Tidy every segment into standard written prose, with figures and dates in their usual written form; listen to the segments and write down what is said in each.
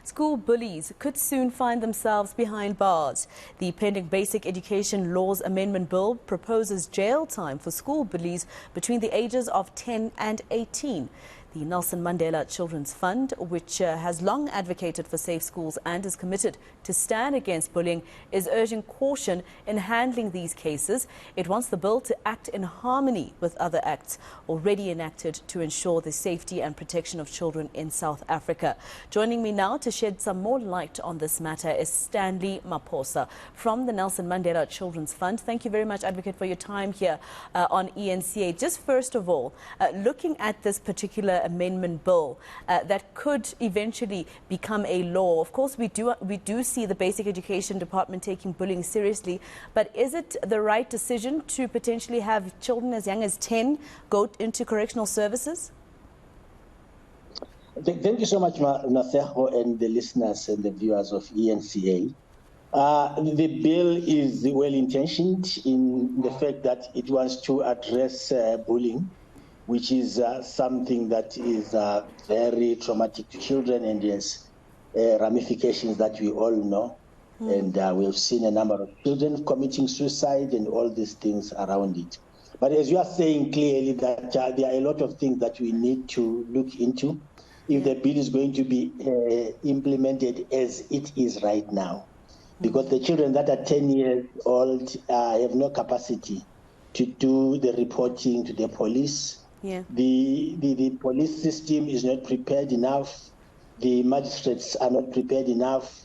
School bullies could soon find themselves behind bars. The pending Basic Education Laws Amendment Bill proposes jail time for school bullies between the ages of 10 and 18. The Nelson Mandela Children's Fund, which has long advocated for safe schools and is committed to stand against bullying, is urging caution in handling these cases. It wants the bill to act in harmony with other acts already enacted to ensure the safety and protection of children in South Africa. Joining me now to shed some more light on this matter is Stanley Maphosa from the Nelson Mandela Children's Fund. Thank you very much, Advocate, for your time here on eNCA. Just first of all, looking at this particular amendment bill that could eventually become a law. Of course, we do see the Basic Education Department taking bullying seriously, but is it the right decision to potentially have children as young as 10 go into correctional services? Thank you so much, Naseho, and the listeners and the viewers of eNCA. The bill is well-intentioned in the fact that it wants to address bullying, which is something that is very traumatic to children and has ramifications that we all know. And we've seen a number of children committing suicide and all these things around it. But as you are saying clearly that there are a lot of things that we need to look into if the bill is going to be implemented as it is right now. Because the children that are 10 years old have no capacity to do the reporting to the police. Yeah. The police system is not prepared enough. The magistrates are not prepared enough.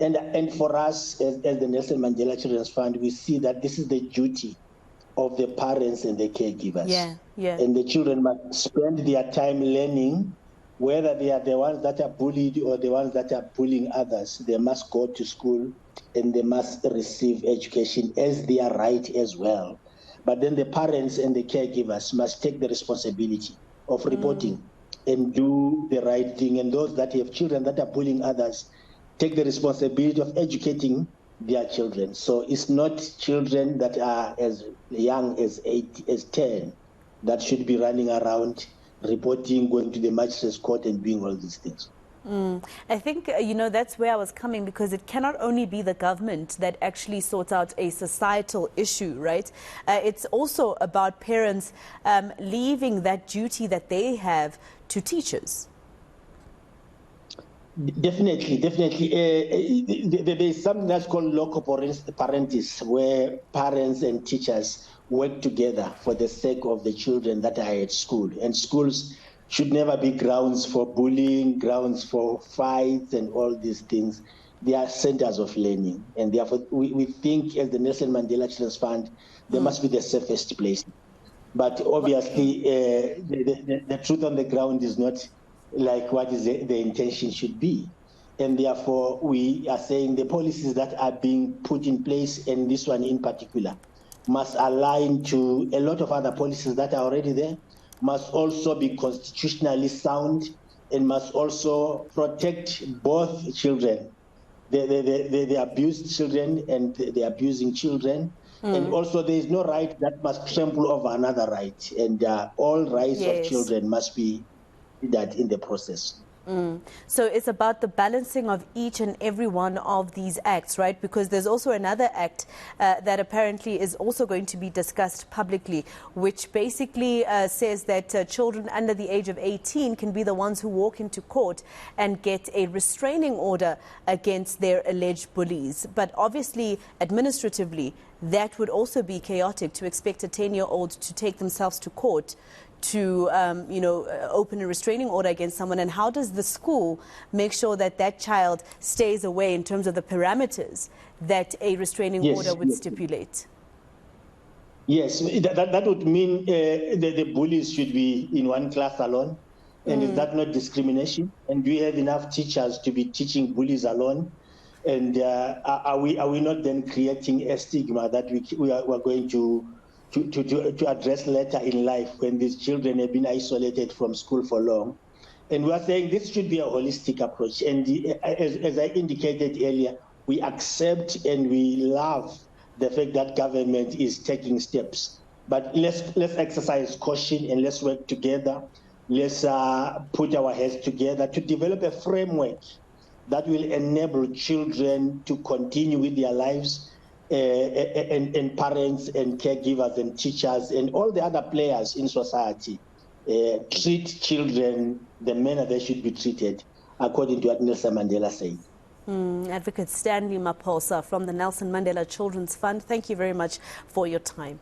And for us, as the Nelson Mandela Children's Fund, we see that this is the duty of the parents and the caregivers. And the children must spend their time learning, whether they are the ones that are bullied or the ones that are bullying others. They must go to school and they must receive education as their right as well. But then the parents and the caregivers must take the responsibility of reporting and do the right thing. And those that have children that are bullying others take the responsibility of educating their children. So it's not children that are as young as 10 that should be running around, reporting, going to the magistrate's court and doing all these things. I think, that's where I was coming, because it cannot only be the government that actually sorts out a societal issue, right? It's also about parents leaving that duty that they have to teachers. Definitely. There is something that's called loco parentis, where parents and teachers work together for the sake of the children that are at school. And schools should never be grounds for bullying, grounds for fights and all these things. They are centers of learning. And therefore, we think as the Nelson Mandela Children's Fund, they must be the safest place. But obviously, the truth on the ground is not like what is the intention should be. And therefore, we are saying the policies that are being put in place, and this one in particular, must align to a lot of other policies that are already there, must also be constitutionally sound, and must also protect both children, the abused children and the abusing children. And also there is no right that must trample over another right. And all rights of children must be that in the process. So it's about the balancing of each and every one of these acts, right? Because there's also another act that apparently is also going to be discussed publicly, which basically says that children under the age of 18 can be the ones who walk into court and get a restraining order against their alleged bullies. But obviously, administratively, that would also be chaotic to expect a 10-year-old to take themselves to court to, open a restraining order against someone. And how does the school make sure that that child stays away in terms of the parameters that a restraining order would stipulate? Yes, that would mean the bullies should be in one class alone. And is that not discrimination? And do we have enough teachers to be teaching bullies alone? And are we not then creating a stigma that we are going to address later in life when these children have been isolated from school for long? And we are saying this should be a holistic approach. And as I indicated earlier, we accept and we love the fact that government is taking steps. But let's exercise caution and let's work together. Let's put our heads together to develop a framework that will enable children to continue with their lives, and parents and caregivers and teachers and all the other players in society treat children the manner they should be treated, according to what Nelson Mandela said. Advocate Stanley Maphosa from the Nelson Mandela Children's Fund, thank you very much for your time.